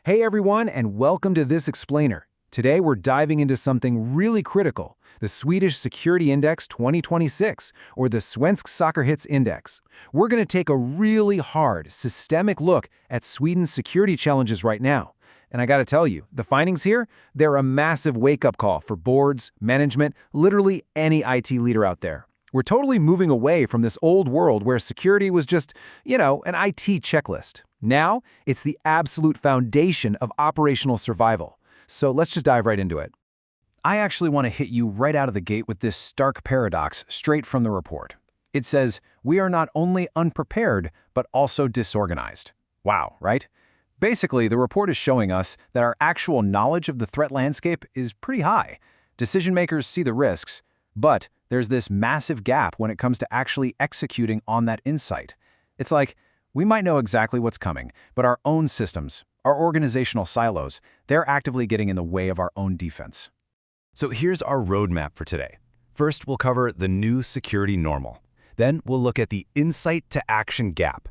Hey everyone, and welcome to this explainer. Today we're diving into something really critical, the Swedish Security Index 2026, or the Svensk Säkerhets Index. We're going to take a really hard, systemic look at Sweden's security challenges right now. And I gotta tell you, the findings here, they're a massive wake-up call for boards, management, literally any IT leader out there. We're totally moving away from this old world where security was just, an IT checklist. Now, it's the absolute foundation of operational survival. So let's just dive right into it. I actually want to hit you right out of the gate with this stark paradox straight from the report. It says, we are not only unprepared, but also disorganized. Wow, right? Basically, the report is showing us that our actual knowledge of the threat landscape is pretty high. Decision makers see the risks, but there's this massive gap when it comes to actually executing on that insight. It's like, we might know exactly what's coming, but our own systems, our organizational silos, they're actively getting in the way of our own defense. So here's our roadmap for today. First, we'll cover the new security normal. Then we'll look at the insight to action gap.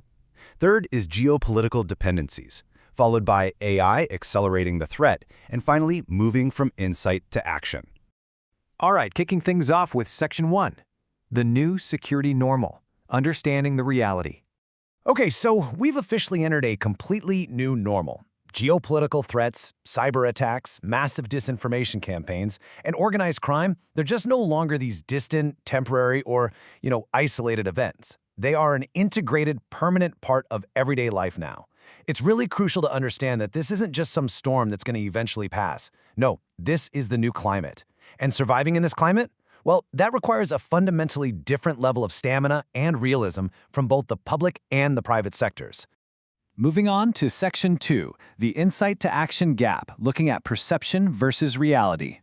Third is geopolitical dependencies, followed by AI accelerating the threat, and finally moving from insight to action. All right, kicking things off with Section 1, the new security normal, understanding the reality. Okay, so we've officially entered a completely new normal. Geopolitical threats, cyber attacks, massive disinformation campaigns, and organized crime, they're just no longer these distant, temporary, or, isolated events. They are an integrated, permanent part of everyday life now. It's really crucial to understand that this isn't just some storm that's going to eventually pass. No, this is the new climate. And surviving in this climate? Well, that requires a fundamentally different level of stamina and realism from both the public and the private sectors. Moving on to Section 2, the insight to action gap, looking at perception versus reality.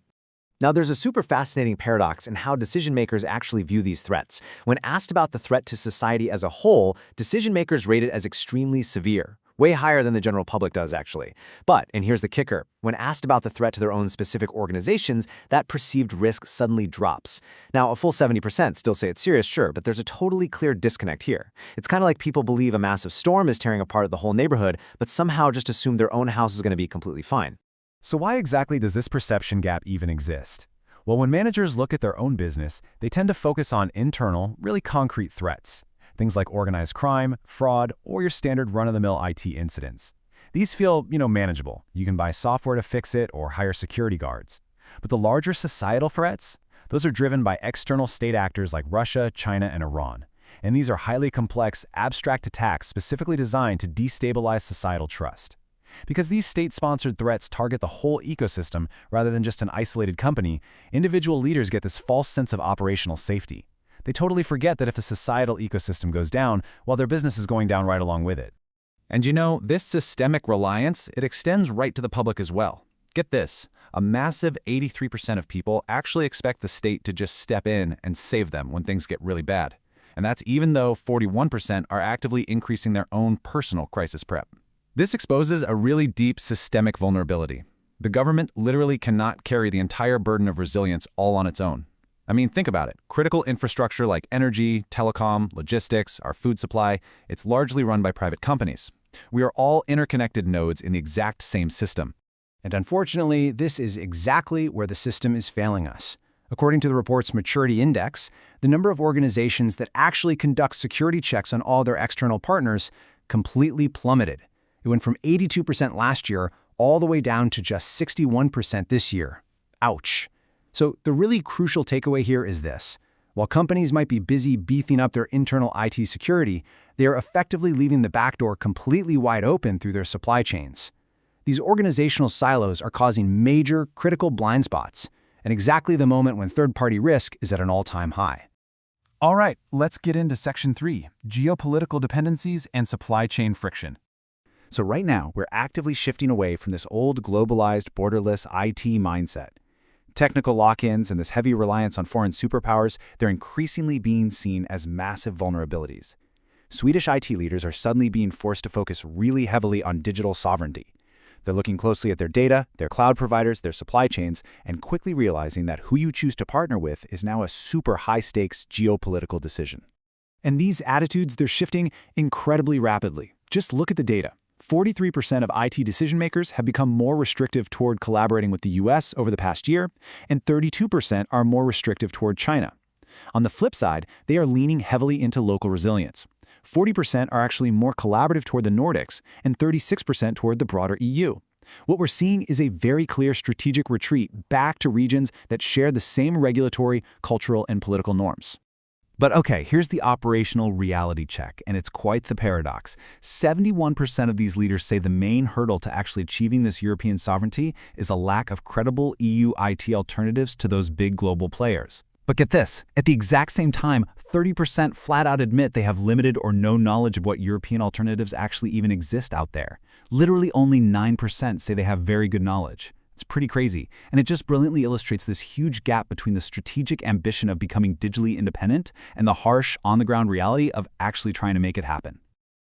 Now, there's a super fascinating paradox in how decision makers actually view these threats. When asked about the threat to society as a whole, decision makers rate it as extremely severe. Way higher than the general public does, actually. But, and here's the kicker, when asked about the threat to their own specific organizations, that perceived risk suddenly drops. Now, a full 70% still say it's serious, sure, but there's a totally clear disconnect here. It's kind of like people believe a massive storm is tearing apart the whole neighborhood, but somehow just assume their own house is going to be completely fine. So why exactly does this perception gap even exist? Well, when managers look at their own business, they tend to focus on internal, really concrete threats. Things like organized crime, fraud, or your standard run-of-the-mill IT incidents. These feel, manageable. You can buy software to fix it or hire security guards. But the larger societal threats, those are driven by external state actors like Russia, China, and Iran. And these are highly complex, abstract attacks specifically designed to destabilize societal trust. Because these state-sponsored threats target the whole ecosystem rather than just an isolated company, individual leaders get this false sense of operational safety. They totally forget that if the societal ecosystem goes down, well, their business is going down right along with it. And this systemic reliance, it extends right to the public as well. Get this, a massive 83% of people actually expect the state to just step in and save them when things get really bad. And that's even though 41% are actively increasing their own personal crisis prep. This exposes a really deep systemic vulnerability. The government literally cannot carry the entire burden of resilience all on its own. I mean, think about it. Critical infrastructure like energy, telecom, logistics, our food supply, it's largely run by private companies. We are all interconnected nodes in the exact same system. And unfortunately, this is exactly where the system is failing us. According to the report's Maturity Index, the number of organizations that actually conduct security checks on all their external partners completely plummeted. It went from 82% last year all the way down to just 61% this year. Ouch. So the really crucial takeaway here is this. While companies might be busy beefing up their internal IT security, they are effectively leaving the back door completely wide open through their supply chains. These organizational silos are causing major, critical blind spots, and exactly the moment when third-party risk is at an all-time high. All right, let's get into Section 3, geopolitical dependencies and supply chain friction. So right now, we're actively shifting away from this old globalized, borderless IT mindset. Technical lock-ins and this heavy reliance on foreign superpowers, they're increasingly being seen as massive vulnerabilities. Swedish IT leaders are suddenly being forced to focus really heavily on digital sovereignty. They're looking closely at their data, their cloud providers, their supply chains, and quickly realizing that who you choose to partner with is now a super high-stakes geopolitical decision. And these attitudes, they're shifting incredibly rapidly. Just look at the data. 43% of IT decision-makers have become more restrictive toward collaborating with the US over the past year, and 32% are more restrictive toward China. On the flip side, they are leaning heavily into local resilience. 40% are actually more collaborative toward the Nordics, and 36% toward the broader EU. What we're seeing is a very clear strategic retreat back to regions that share the same regulatory, cultural, and political norms. But okay, here's the operational reality check, and it's quite the paradox. 71% of these leaders say the main hurdle to actually achieving this European sovereignty is a lack of credible EU IT alternatives to those big global players. But get this, at the exact same time, 30% flat out admit they have limited or no knowledge of what European alternatives actually even exist out there. Literally only 9% say they have very good knowledge. It's pretty crazy, and it just brilliantly illustrates this huge gap between the strategic ambition of becoming digitally independent and the harsh, on-the-ground reality of actually trying to make it happen.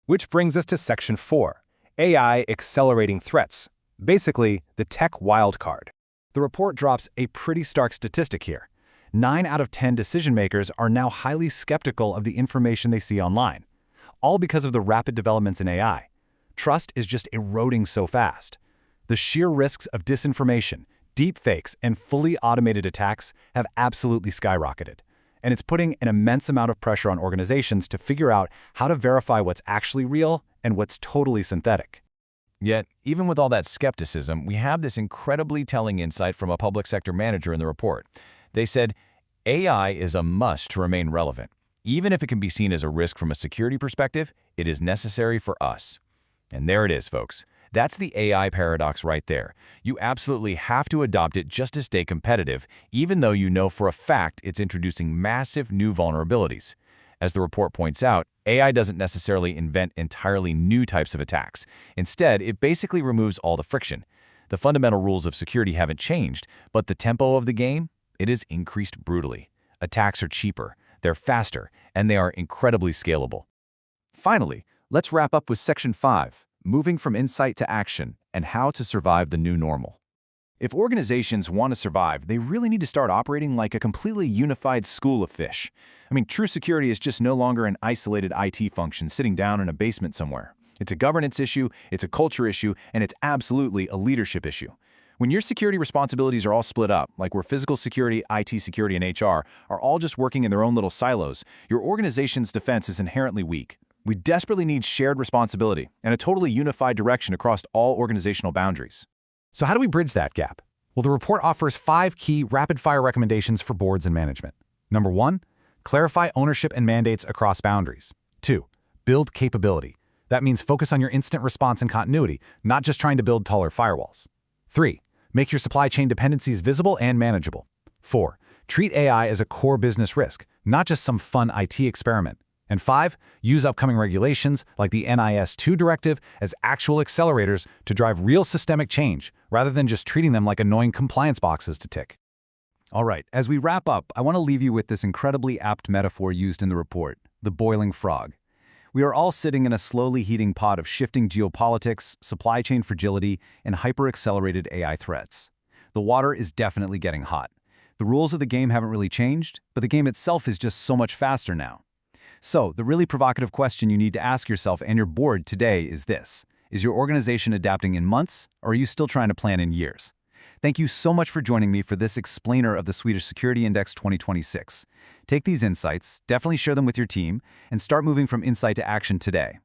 Which brings us to Section 4, AI accelerating threats, basically the tech wildcard. The report drops a pretty stark statistic here. 9 out of 10 decision-makers are now highly skeptical of the information they see online, all because of the rapid developments in AI. Trust is just eroding so fast. The sheer risks of disinformation, deepfakes, and fully automated attacks have absolutely skyrocketed. And it's putting an immense amount of pressure on organizations to figure out how to verify what's actually real and what's totally synthetic. Yet, even with all that skepticism, we have this incredibly telling insight from a public sector manager in the report. They said, AI is a must to remain relevant. Even if it can be seen as a risk from a security perspective, it is necessary for us. And there it is, folks. That's the AI paradox right there. You absolutely have to adopt it just to stay competitive, even though you know for a fact it's introducing massive new vulnerabilities. As the report points out, AI doesn't necessarily invent entirely new types of attacks. Instead, it basically removes all the friction. The fundamental rules of security haven't changed, but the tempo of the game, it has increased brutally. Attacks are cheaper, they're faster, and they are incredibly scalable. Finally, let's wrap up with Section 5. Moving from insight to action, and how to survive the new normal. If organizations want to survive, they really need to start operating like a completely unified school of fish. True security is just no longer an isolated IT function sitting down in a basement somewhere. It's a governance issue, it's a culture issue, and it's absolutely a leadership issue. When your security responsibilities are all split up, like where physical security, IT security, and HR are all just working in their own little silos, your organization's defense is inherently weak. We desperately need shared responsibility and a totally unified direction across all organizational boundaries. So how do we bridge that gap? Well, the report offers 5 key rapid-fire recommendations for boards and management. Number 1, clarify ownership and mandates across boundaries. 2, build capability. That means focus on your instant response and continuity, not just trying to build taller firewalls. 3, make your supply chain dependencies visible and manageable. 4, treat AI as a core business risk, not just some fun IT experiment. And 5, use upcoming regulations like the NIS2 directive as actual accelerators to drive real systemic change, rather than just treating them like annoying compliance boxes to tick. All right, as we wrap up, I want to leave you with this incredibly apt metaphor used in the report, the boiling frog. We are all sitting in a slowly heating pot of shifting geopolitics, supply chain fragility, and hyper-accelerated AI threats. The water is definitely getting hot. The rules of the game haven't really changed, but the game itself is just so much faster now. So, the really provocative question you need to ask yourself and your board today is this: is your organization adapting in months, or are you still trying to plan in years? Thank you so much for joining me for this explainer of the Swedish Security Index 2026. Take these insights, definitely share them with your team, and start moving from insight to action today.